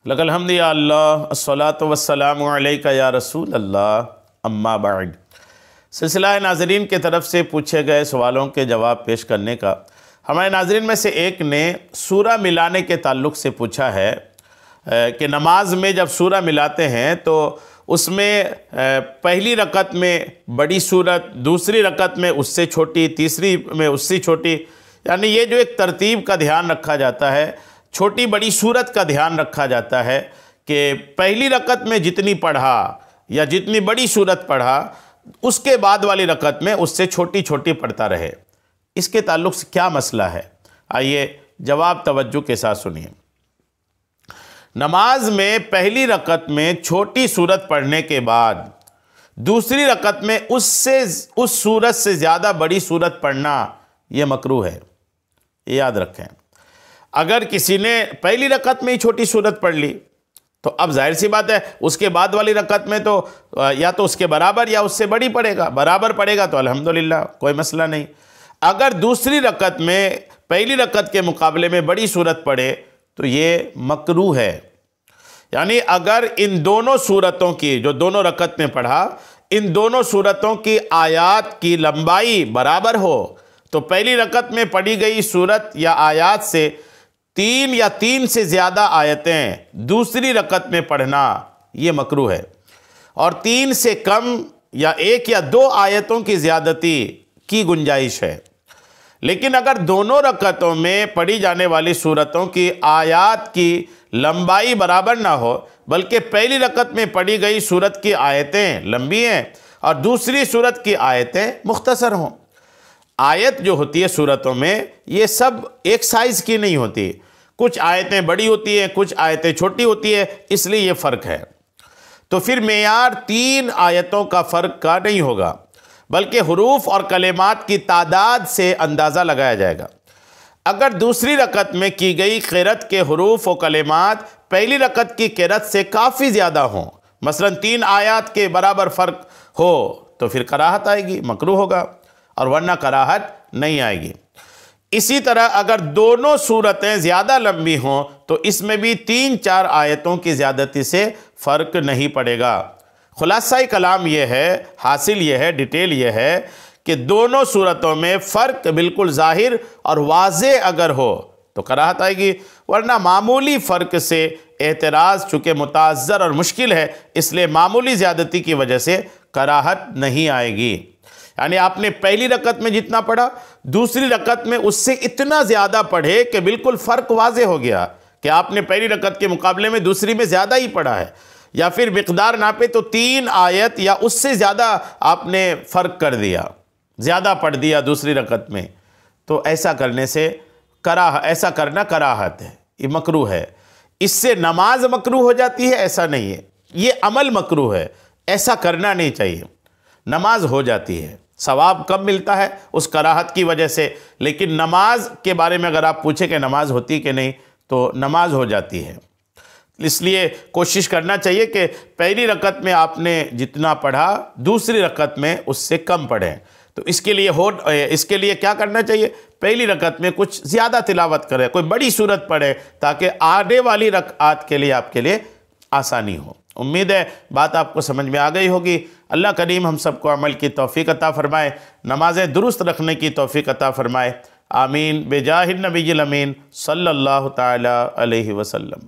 لک الحمد یا اللہ الصلاۃ والسلام علیک یا رسول اللہ اما بعد۔ سلسلہ ناظرین کے طرف سے پوچھے گئے سوالوں کے جواب پیش کرنے کا ہمارے ناظرین میں سے ایک نے سورہ ملانے کے تعلق سے پوچھا ہے کہ نماز میں جب سورہ ملاتے ہیں تو اس میں پہلی رکعت میں بڑی سورت، دوسری رکعت میں اس سے چھوٹی، تیسری میں اس سے چھوٹی، یعنی یہ جو ایک ترتیب کا دھیان رکھا جاتا ہے، چھوٹی بڑی سورت کا دھیان رکھا جاتا ہے کہ پہلی رکعت میں جتنی پڑھا یا جتنی بڑی سورت پڑھا اس کے بعد والی رکعت میں اس سے چھوٹی چھوٹی پڑھتا رہے۔ اس کے تعلق سے کیا مسئلہ ہے؟ آئیے جواب توجہ کے ساتھ سنیے۔ نماز میں پہلی رکعت میں چھوٹی سورت پڑھنے کے بعد دوسری رکعت میں اس سورت سے زیادہ بڑی سورت پڑھنا یہ مکروہ ہے، یہ یاد رکھیں۔ اگر کسی نے پہلی رکعت میں ہی چھوٹی سورت پڑھ لی تو اب ظاہر سی بات ہے اس کے بعد والی رکعت میں تو یا تو اس کے برابر یا اس سے بڑی پڑھے گا، برابر پڑھے گا تو الحمدللہ کوئی مسئلہ نہیں۔ اگر دوسری رکعت میں پہلی رکعت کے مقابلے میں بڑی سورت پڑھے تو یہ مکروہ ہے، یعنی اگر ان دونوں سورتوں کی جو دونوں رکعت میں پڑھا ان دونوں سورتوں کی آیات کی لمبائی برابر ہو تو پہلی رکعت میں پڑھی گئی سورت یا آیات سے 3 یا 3 سے زیادہ آیتیں دوسری رکعت میں پڑھنا یہ مکروہ ہے، اور 3 سے کم یا 1 یا 2 آیتوں کی زیادتی کی گنجائش ہے۔ لیکن اگر دونوں رکعتوں میں پڑھی جانے والی سورتوں کی آیات کی لمبائی برابر نہ ہو بلکہ پہلی رکعت میں پڑھی گئی سورت کی آیتیں لمبی ہیں اور دوسری سورت کی آیتیں مختصر ہوں، آیت جو ہوتی ہے سورتوں میں یہ سب ایک سائز کی نہیں ہوتی، کچھ آیتیں بڑی ہوتی ہیں کچھ آیتیں چھوٹی ہوتی ہیں، اس لیے یہ فرق ہے۔ تو پھر معیار 3 آیتوں کا فرق کا نہیں ہوگا بلکہ حروف اور کلمات کی تعداد سے اندازہ لگایا جائے گا۔ اگر دوسری رکعت میں کی گئی قرأت کے حروف و کلمات پہلی رکعت کی قرأت سے کافی زیادہ ہوں، مثلا 3 آیات کے برابر فرق ہو تو پھر کراہت آئے گی، مکروہ ہوگا، اور ورنہ کراہت نہیں آئے گی۔ اسی طرح اگر دونوں صورتیں زیادہ لمبی ہوں تو اس میں بھی 3-4 آیتوں کی زیادتی سے فرق نہیں پڑے گا۔ خلاصہ کلام یہ ہے، حاصل یہ ہے، ڈیٹیل یہ ہے کہ دونوں صورتوں میں فرق بالکل ظاہر اور واضح اگر ہو تو کراہت آئے گی، ورنہ معمولی فرق سے اعتراض چونکہ متعذر اور مشکل ہے اس لیے معمولی زیادتی کی وجہ سے کراہت نہیں آئے گی۔ یعنی آپ نے پہلی رکعت میں جتنا پڑھا دوسری رکعت میں اس سے اتنا زیادہ پڑھے کہ بالکل فرق واضح ہو گیا کہ آپ نے پہلی رکعت کے مقابلے میں دوسری میں زیادہ ہی پڑھا ہے، یا پھر مقدار ناپے تو 3 آیت یا اس سے زیادہ آپ نے فرق کر دیا، زیادہ پڑھ دیا دوسری رکعت میں، تو ایسا کرنے سے ایسا کرنا کراہت ہے، یہ مکروہ ہے۔ اس سے نماز مکروہ ہو جاتی ہے ایسا نہیں ہے، یہ عمل مکروہ ہے، ایسا کرنا نہیں چاہیے۔ نماز ہو جاتی ہے، ثواب کم ملتا ہے اس کراہت کی وجہ سے، لیکن نماز کے بارے میں اگر آپ پوچھیں کہ نماز ہوتی کہ نہیں تو نماز ہو جاتی ہے۔ اس لیے کوشش کرنا چاہیے کہ پہلی رکعت میں آپ نے جتنا پڑھا دوسری رکعت میں اس سے کم پڑھیں، تو اس کے لیے کیا کرنا چاہیے؟ پہلی رکعت میں کچھ زیادہ تلاوت کریں، کوئی بڑی سورت پڑھیں تاکہ آگے والی رکعات کے لیے آپ کے لیے آسانی ہو۔ امید ہے بات آپ کو سمجھ میں آ گئی ہوگی۔ اللہ کریم ہم سب کو عمل کی توفیق عطا فرمائے، نمازیں درست رکھنے کی توفیق عطا فرمائے، آمین بجاہ النبی الامین صلی اللہ تعالی علیہ وسلم۔